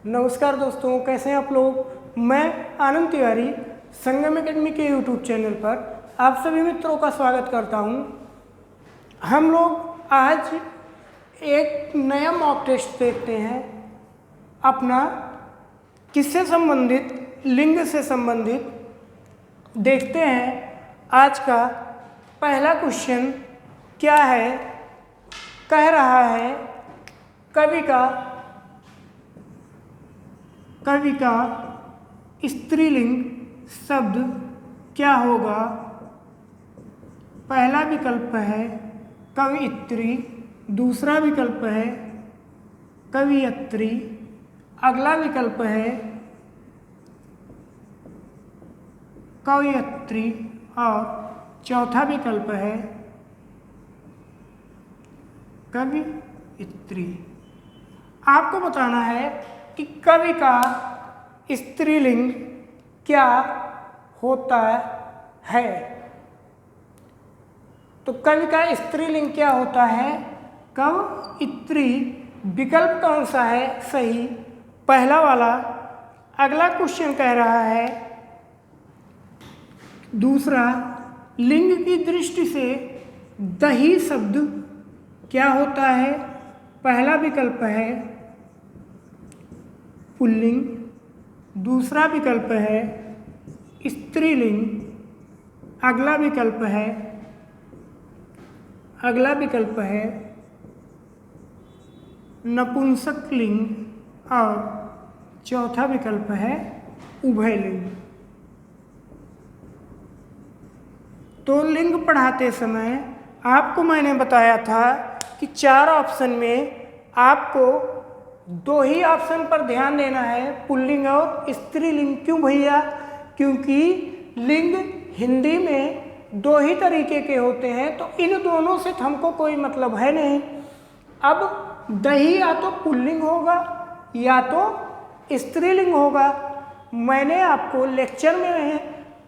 नमस्कार दोस्तों, कैसे हैं आप लोग। मैं आनंद तिवारी संगम एकेडमी के यूट्यूब चैनल पर आप सभी मित्रों का स्वागत करता हूं। हम लोग आज एक नया मॉक टेस्ट देखते हैं, अपना किससे संबंधित, लिंग से संबंधित। देखते हैं आज का पहला क्वेश्चन क्या है। कह रहा है कवि का स्त्रीलिंग शब्द क्या होगा। पहला विकल्प है कवियत्री, दूसरा विकल्प है कवियत्री, अगला विकल्प है कवियत्री और चौथा विकल्प है कवियत्री। आपको बताना है कि कवि का स्त्रीलिंग क्या होता है। तो कवि का स्त्रीलिंग क्या होता है, कवियत्री। विकल्प कौन सा है सही, पहला वाला। अगला क्वेश्चन कह रहा है दूसरा, लिंग की दृष्टि से दही शब्द क्या होता है। पहला विकल्प है पुल्लिंग, दूसरा विकल्प है स्त्रीलिंग, अगला विकल्प है नपुंसकलिंग और चौथा विकल्प है उभयलिंग। तो लिंग पढ़ाते समय आपको मैंने बताया था कि 4 ऑप्शन में आपको 2 ही ऑप्शन पर ध्यान देना है, पुल्लिंग और स्त्रीलिंग। क्यों भैया? क्योंकि लिंग हिंदी में 2 ही तरीके के होते हैं, तो इन दोनों से हमको कोई मतलब है नहीं। अब दही या तो पुल्लिंग होगा या तो स्त्रीलिंग होगा। मैंने आपको लेक्चर में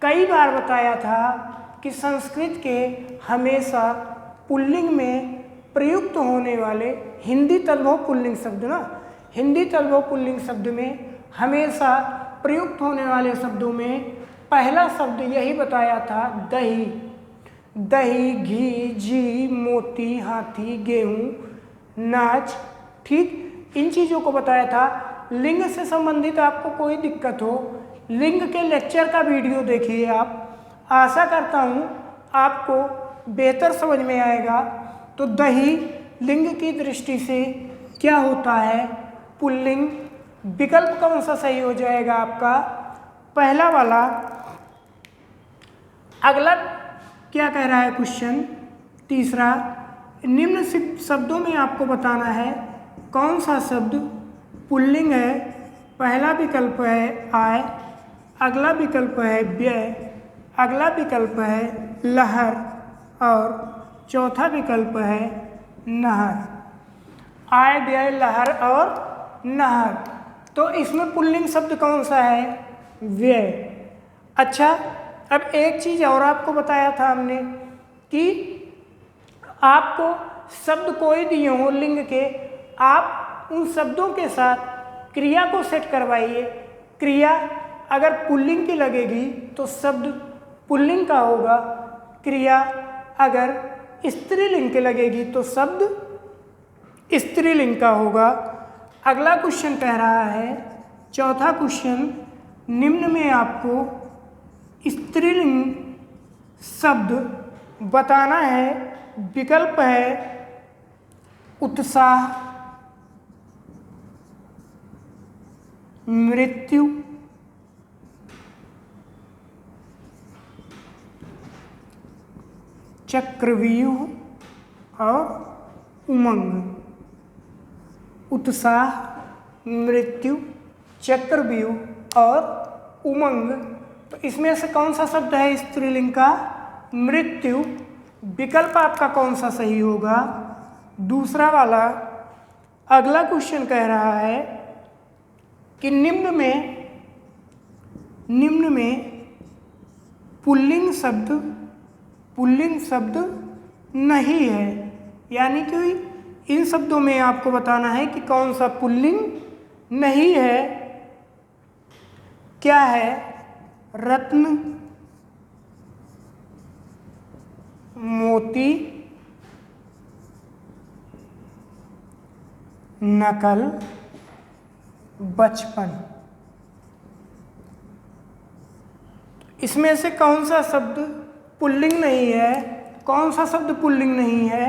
कई बार बताया था कि संस्कृत के हमेशा पुल्लिंग में प्रयुक्त होने वाले हिंदी तद्भव पुल्लिंग शब्द हिंदी तद्भव पुल्लिंग शब्द में हमेशा प्रयुक्त होने वाले शब्दों में पहला शब्द यही बताया था, दही। दही, घी, जी, मोती, हाथी, गेहूँ, नाच, ठीक, इन चीज़ों को बताया था। लिंग से संबंधित आपको कोई दिक्कत हो, लिंग के लेक्चर का वीडियो देखिए आप। आशा करता हूँ आपको बेहतर समझ में आएगा। तो दही लिंग की दृष्टि से क्या होता है, पुल्लिंग। विकल्प कौन सा सही हो जाएगा आपका, पहला वाला। अगला क्या कह रहा है क्वेश्चन, तीसरा, निम्न शब्दों में आपको बताना है कौन सा शब्द पुल्लिंग है। पहला विकल्प है आय, अगला विकल्प है व्यय, अगला विकल्प है लहर और चौथा विकल्प है नहर। आय, व्यय, लहर और नहर। तो इसमें पुल्लिंग शब्द कौन सा है, व्यय। अच्छा, अब एक चीज़ और आपको बताया था हमने कि आपको शब्द कोई दिए हो लिंग के, आप उन शब्दों के साथ क्रिया को सेट करवाइए। क्रिया अगर पुल्लिंग की लगेगी तो शब्द पुल्लिंग का होगा, क्रिया अगर स्त्रीलिंग की लगेगी तो शब्द स्त्रीलिंग का होगा। अगला क्वेश्चन कह रहा है, चौथा क्वेश्चन, निम्न में आपको स्त्रीलिंग शब्द बताना है। विकल्प है उत्साह, मृत्यु, चक्रव्यूह और उमंग। उत्साह, मृत्यु, चक्रव्यूह और उमंग। तो इसमें से कौन सा शब्द है स्त्रीलिंग का, मृत्यु। विकल्प आपका कौन सा सही होगा, दूसरा वाला। अगला क्वेश्चन कह रहा है कि निम्न में पुल्लिंग शब्द नहीं है, यानी कि इन शब्दों में आपको बताना है कि कौन सा पुल्लिंग नहीं है, क्या है? रत्न, मोती, नकल, बचपन। इसमें से कौन सा शब्द पुल्लिंग नहीं है? कौन सा शब्द पुल्लिंग नहीं है?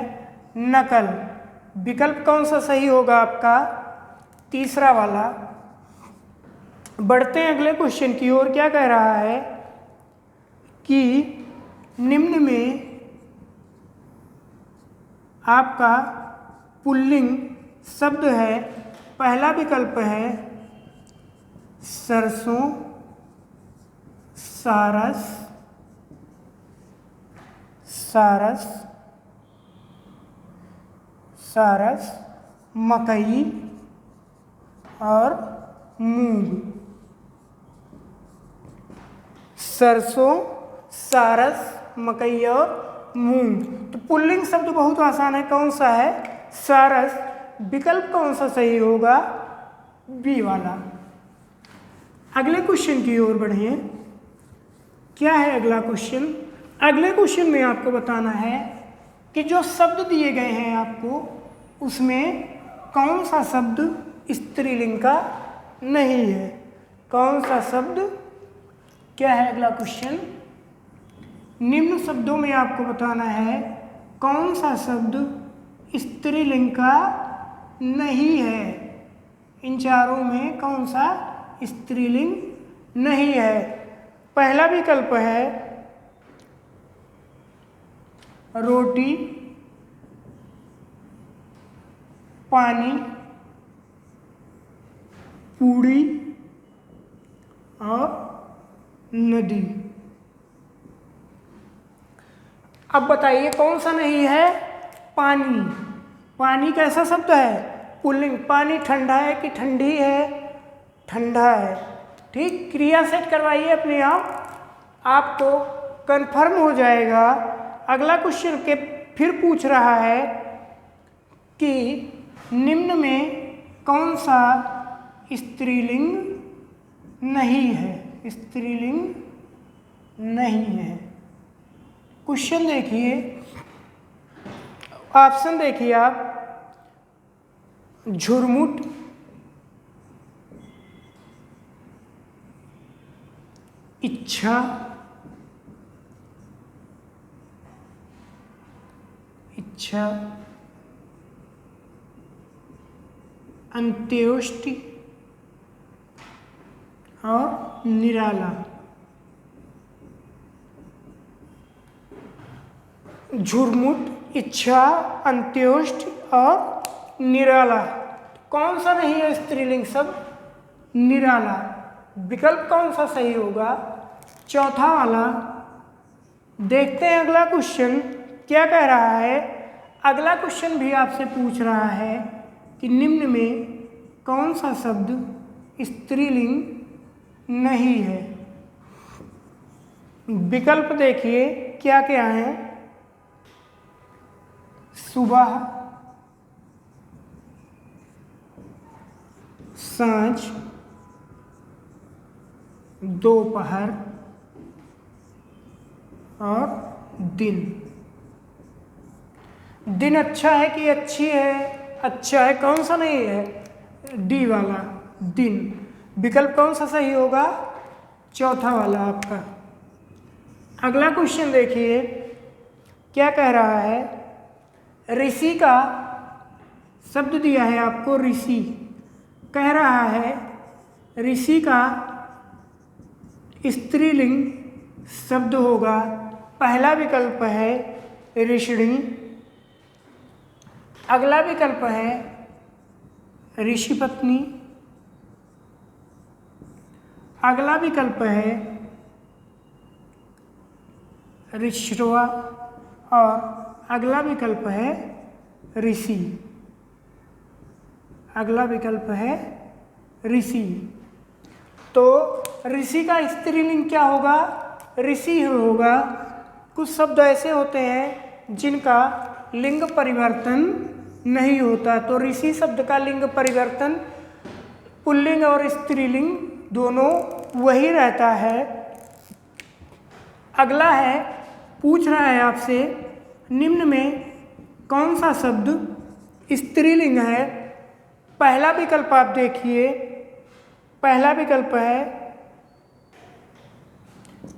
नकल। विकल्प कौन सा सही होगा आपका? तीसरा वाला। बढ़ते हैं अगले क्वेश्चन की ओर। क्या कह रहा है कि निम्न में आपका पुल्लिंग शब्द है। पहला विकल्प है सरसों, सारस, सारस, सारस, मकई और मूंग। सरसों, सारस, मकई और मूंग। तो पुल्लिंग शब्द बहुत आसान है। कौन सा है? सारस। विकल्प कौन सा सही होगा? बी वाला। अगले क्वेश्चन की ओर बढ़िए। क्या है अगला क्वेश्चन? अगले क्वेश्चन में आपको बताना है कि जो शब्द दिए गए हैं आपको, उसमें कौन सा शब्द स्त्रीलिंग का नहीं है? कौन सा शब्द? क्या है अगला क्वेश्चन? निम्न शब्दों में आपको बताना है कौन सा शब्द स्त्रीलिंग का नहीं है। इन चारों में कौन सा स्त्रीलिंग नहीं है? पहला विकल्प है रोटी, पानी, पूड़ी और नदी। अब बताइए कौन सा नहीं है? पानी। पानी कैसा शब्द है? पुल्लिंग। पानी ठंडा है कि ठंडी है? ठंडा है। ठीक, क्रिया सेट करवाइए अपने आप, आपको कंफर्म हो जाएगा। अगला क्वेश्चन के फिर पूछ रहा है कि निम्न में कौन सा स्त्रीलिंग नहीं है? स्त्रीलिंग नहीं है। क्वेश्चन देखिए, ऑप्शन देखिए आप। झुरमुट, इच्छा, इच्छा, अंत्योष्टि और निराला। झुरमुट, इच्छा, अंत्योष्टि और निराला। कौन सा नहीं है स्त्रीलिंग शब्द? निराला। विकल्प कौन सा सही होगा? चौथा वाला। देखते हैं अगला क्वेश्चन क्या कह रहा है। अगला क्वेश्चन भी आपसे पूछ रहा है कि निम्न में कौन सा शब्द स्त्रीलिंग नहीं है। विकल्प देखिए क्या क्या है। सुबह, सांझ, दोपहर और दिन। दिन अच्छा है कि अच्छी है? अच्छा है। कौन सा नहीं है? डी वाला, दिन। विकल्प कौन सा सही होगा? चौथा वाला आपका। अगला क्वेश्चन देखिए क्या कह रहा है। ऋषि का शब्द दिया है आपको, ऋषि। कह रहा है ऋषि का स्त्रीलिंग शब्द होगा। पहला विकल्प है ऋषिणी। अगला विकल्प है ऋषि पत्नी। अगला विकल्प है ऋषवा और अगला विकल्प है ऋषि। अगला विकल्प है ऋषि। तो ऋषि का स्त्रीलिंग क्या होगा? ऋषि होगा। कुछ शब्द ऐसे होते हैं जिनका लिंग परिवर्तन नहीं होता, तो ऋषि शब्द का लिंग परिवर्तन पुल्लिंग और स्त्रीलिंग दोनों वही रहता है। अगला है, पूछ रहा है आपसे निम्न में कौन सा शब्द स्त्रीलिंग है। पहला विकल्प आप देखिए, पहला विकल्प है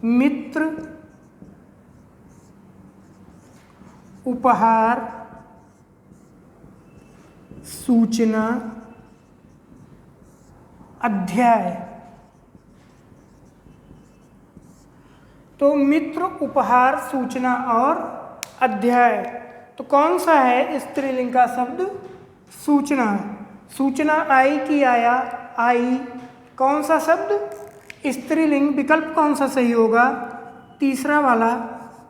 मित्र, उपहार, सूचना, अध्याय। तो मित्र, उपहार, सूचना और अध्याय। तो कौन सा है स्त्रीलिंग का शब्द? सूचना। सूचना आई कि आया? आई। कौन सा शब्द स्त्रीलिंग? विकल्प कौन सा सही होगा? तीसरा वाला।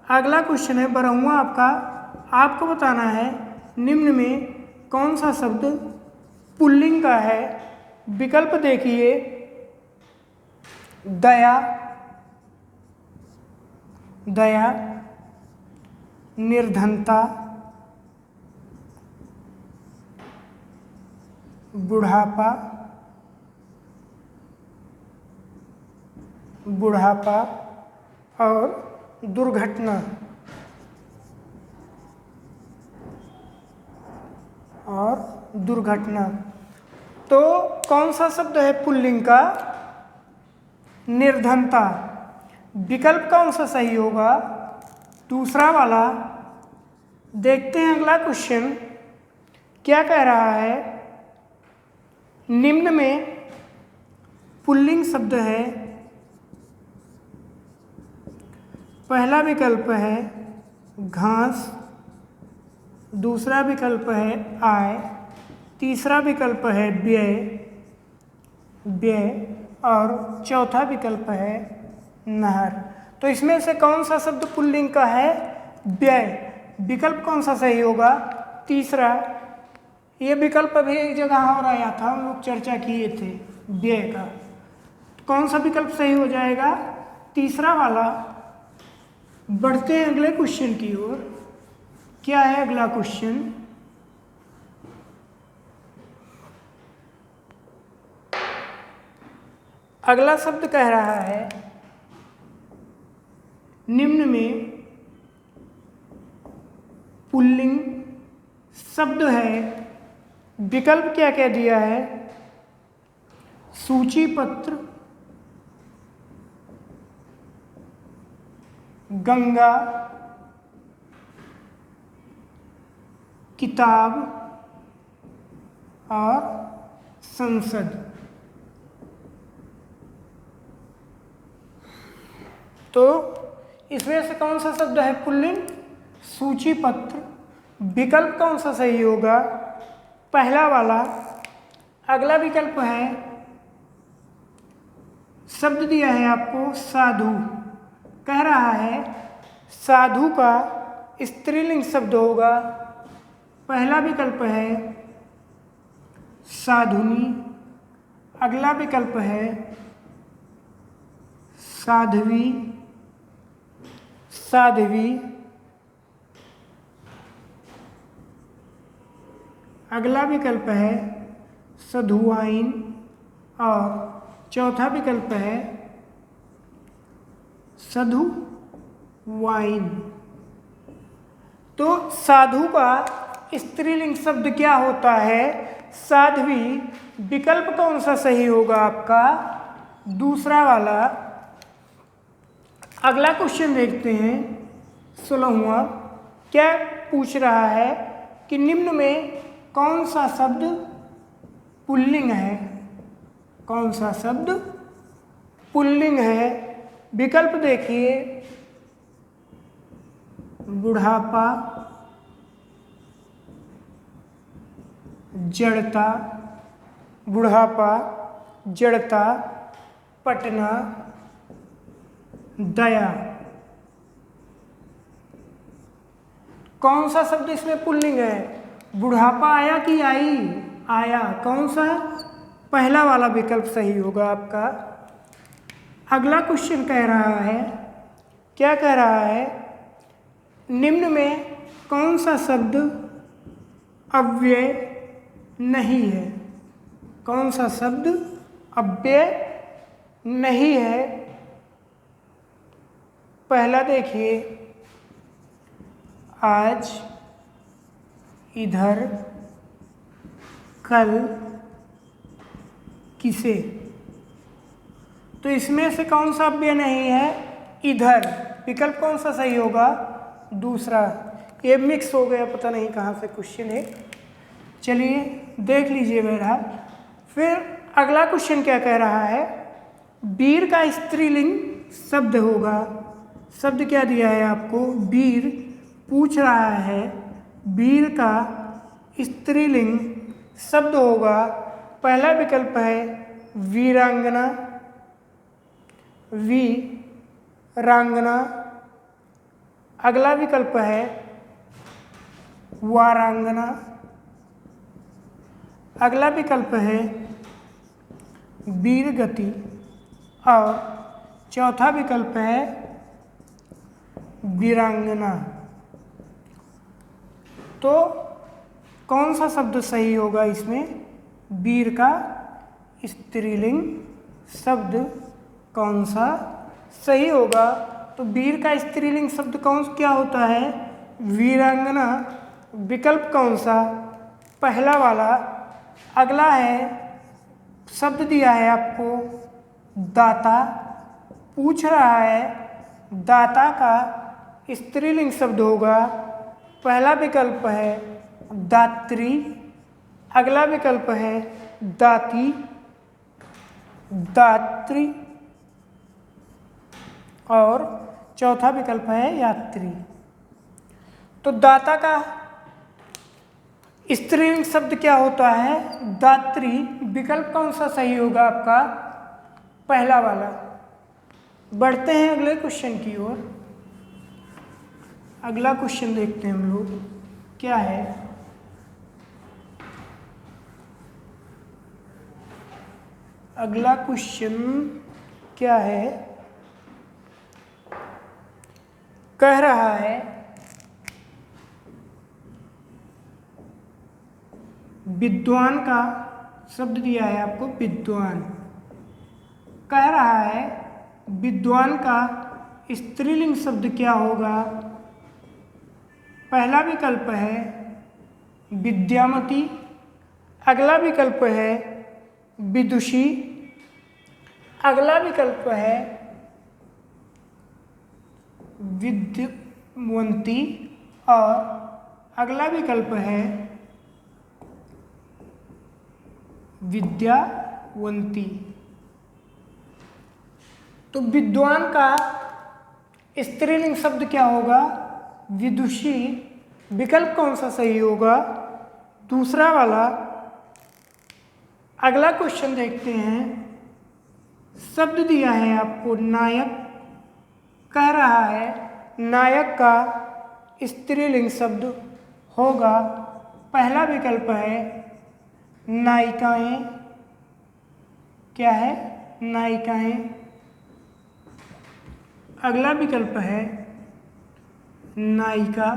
अगला क्वेश्चन है बरहुआ आपका, आपको बताना है निम्न में कौन सा शब्द पुल्लिंग का है। विकल्प देखिए, दया, दया, निर्धनता, बुढ़ापा, बुढ़ापा और दुर्घटना। और दुर्घटना। तो कौन सा शब्द है पुल्लिंग का? निर्धनता। विकल्प कौन सा सही होगा? दूसरा वाला। देखते हैं अगला क्वेश्चन क्या कह रहा है। निम्न में पुल्लिंग शब्द है, पहला विकल्प है घास, दूसरा विकल्प है आय, तीसरा विकल्प है व्यय, व्यय और चौथा विकल्प है नहर। तो इसमें से कौन सा शब्द पुल्लिंग का है? व्यय। विकल्प कौन सा सही होगा? तीसरा। ये विकल्प अभी एक जगह और आया था, हम लोग चर्चा किए थे व्यय का। कौन सा विकल्प सही हो जाएगा? तीसरा वाला। बढ़ते हैं अगले क्वेश्चन की ओर। क्या है अगला क्वेश्चन? अगला शब्द कह रहा है निम्न में पुल्लिंग शब्द है। विकल्प क्या क्या दिया है? सूची पत्र, गंगा, किताब और संसद। तो इसमें से कौन सा शब्द है पुल्लिंग? सूची पत्र। विकल्प कौन सा सही होगा? पहला वाला। अगला विकल्प है, शब्द दिया है आपको साधु। कह रहा है साधु का स्त्रीलिंग शब्द होगा। पहला विकल्प है साधुनी, अगला विकल्प है साध्वी, साध्वी, अगला विकल्प है साधुआइन और चौथा विकल्प है साधु वाइन। तो साधु का स्त्रीलिंग शब्द क्या होता है? साध्वी। विकल्प कौन सा सही होगा आपका? दूसरा वाला। अगला क्वेश्चन देखते हैं 16वां। क्या पूछ रहा है कि निम्न में कौन सा शब्द पुल्लिंग है? कौन सा शब्द पुल्लिंग है? विकल्प देखिए, बुढ़ापा, जड़ता, बुढ़ापा, जड़ता, पटना, दया। कौन सा शब्द इसमें पुल्लिंग है? बुढ़ापा आया कि आई? आया। कौन सा? पहला वाला विकल्प सही होगा आपका। अगला क्वेश्चन कह रहा है, क्या कह रहा है? निम्न में कौन सा शब्द अव्यय नहीं है? कौन सा शब्द अव्यय नहीं है? पहला देखिए, आज, इधर, कल, किसे। तो इसमें से कौन सा अव्यय नहीं है? इधर। विकल्प कौन सा सही होगा? दूसरा। ये मिक्स हो गया, पता नहीं कहाँ से क्वेश्चन है। चलिए देख लीजिए बहरहाल। फिर अगला क्वेश्चन क्या कह रहा है? वीर का स्त्रीलिंग शब्द होगा। शब्द क्या दिया है आपको? वीर। पूछ रहा है वीर का स्त्रीलिंग शब्द होगा। पहला विकल्प है वीरांगना, वीरांगना। अगला विकल्प है वारांगना। अगला विकल्प है वीरगति। और चौथा विकल्प है वीरांगना। तो कौन सा शब्द सही होगा इसमें? वीर का स्त्रीलिंग शब्द कौन सा सही होगा? तो वीर का स्त्रीलिंग शब्द क्या होता है? वीरांगना। विकल्प कौन सा? पहला वाला। अगला है, शब्द दिया है आपको दाता। पूछ रहा है दाता का स्त्रीलिंग शब्द होगा। पहला विकल्प है दात्री। अगला विकल्प है दाती, दात्री। और चौथा विकल्प है यात्री। तो दाता का स्त्रीलिंग शब्द क्या होता है? दात्री। विकल्प कौन सा सही होगा आपका? पहला वाला। बढ़ते हैं अगले क्वेश्चन की ओर। अगला क्वेश्चन देखते हैं हम लोग क्या है। अगला क्वेश्चन क्या है? कह रहा है विद्वान का शब्द दिया है आपको विद्वान। कह रहा है विद्वान का स्त्रीलिंग शब्द क्या होगा? पहला विकल्प है विद्यामती। अगला विकल्प है विदुषी। अगला विकल्प है विद्यावंती। और अगला विकल्प है विद्यावंती। तो विद्वान का स्त्रीलिंग शब्द क्या होगा? विदुषी। विकल्प कौन सा सही होगा? दूसरा वाला। अगला क्वेश्चन देखते हैं। शब्द दिया है आपको नायक। कह रहा है नायक का स्त्रीलिंग शब्द होगा। पहला विकल्प है नायिकाएं। क्या है? नायिकाएं। अगला विकल्प है नायिका,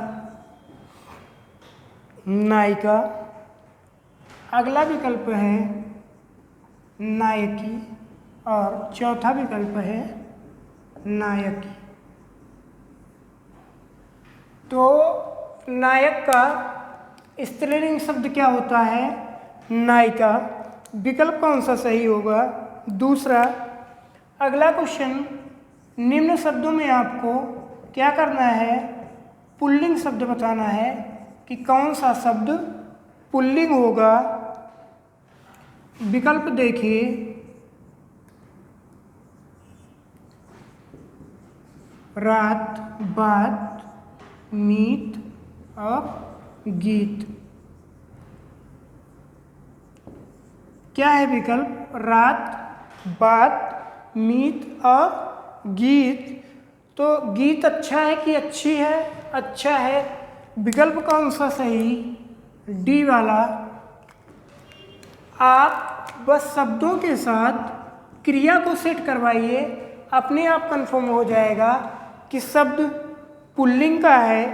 नायिका। अगला विकल्प है नायकी। और चौथा विकल्प है नायकी। तो नायक का स्त्रीलिंग शब्द क्या होता है? नायिका। विकल्प कौन सा सही होगा? दूसरा। अगला क्वेश्चन, निम्न शब्दों में आपको क्या करना है? पुल्लिंग शब्द बताना है कि कौन सा शब्द पुल्लिंग होगा। विकल्प देखिए, रात, बात, मीत और गीत। क्या है विकल्प? रात, बात, मीत और गीत। तो गीत अच्छा है कि अच्छी है? अच्छा है। विकल्प कौन सा सही? डी वाला। आप बस शब्दों के साथ क्रिया को सेट करवाइए, अपने आप कंफर्म हो जाएगा कि शब्द पुल्लिंग का है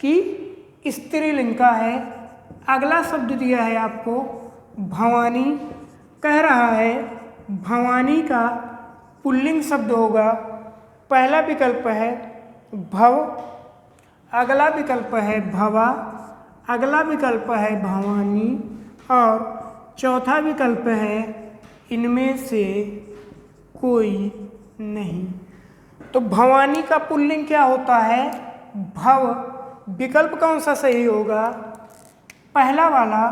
कि स्त्रीलिंग का है। अगला शब्द दिया है आपको भवानी। कह रहा है भवानी का पुल्लिंग शब्द होगा। पहला विकल्प है भव, अगला विकल्प है भवा, अगला विकल्प है भवानी और चौथा विकल्प है इनमें से कोई नहीं। तो भवानी का पुल्लिंग क्या होता है? भव। विकल्प कौन सा सही होगा? पहला वाला।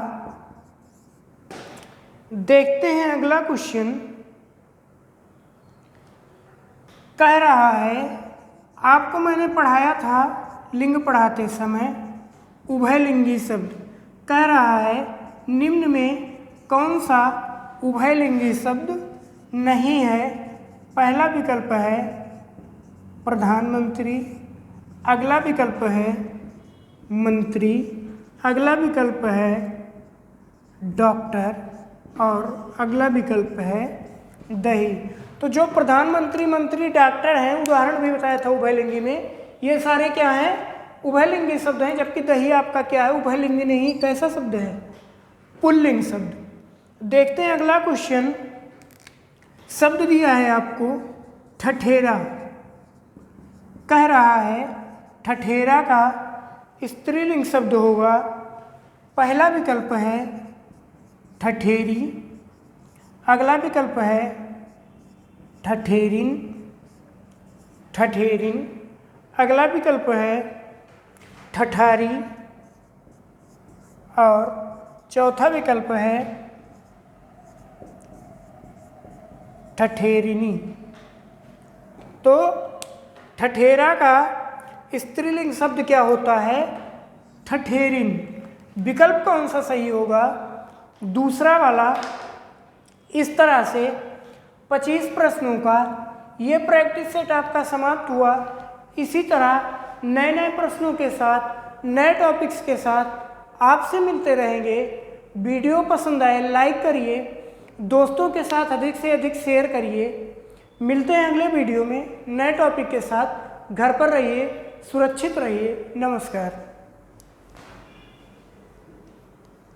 देखते हैं अगला क्वेश्चन। कह रहा है आपको मैंने पढ़ाया था लिंग पढ़ाते समय उभयलिंगी शब्द। कह रहा है निम्न में कौन सा उभयलिंगी शब्द नहीं है? पहला विकल्प है प्रधानमंत्री, अगला विकल्प है मंत्री, अगला विकल्प है डॉक्टर और अगला विकल्प है दही। तो जो प्रधानमंत्री, मंत्री, डॉक्टर हैं, उदाहरण भी बताया था उभयलिंगी में, ये सारे क्या हैं? उभयलिंगी शब्द हैं। जबकि दही आपका क्या है? उभयलिंगी नहीं, कैसा शब्द है? पुल्लिंग शब्द। देखते हैं अगला क्वेश्चन। शब्द दिया है आपको ठठेरा। कह रहा है ठठेरा का स्त्रीलिंग शब्द होगा। पहला विकल्प है ठठेरी, अगला विकल्प है ठठेरिन, ठठेरिन, अगला विकल्प है ठठारी और चौथा विकल्प है ठठेरिनी। तो ठठेरा का स्त्रीलिंग शब्द क्या होता है? ठठेरिन। विकल्प कौन सा सही होगा? दूसरा वाला। इस तरह से 25 प्रश्नों का ये प्रैक्टिस सेट आपका समाप्त हुआ। इसी तरह नए नए प्रश्नों के साथ, नए टॉपिक्स के साथ आपसे मिलते रहेंगे। वीडियो पसंद आए लाइक करिए, दोस्तों के साथ अधिक से अधिक शेयर करिए। मिलते हैं अगले वीडियो में नए टॉपिक के साथ। घर पर रहिए, सुरक्षित रहिए। नमस्कार।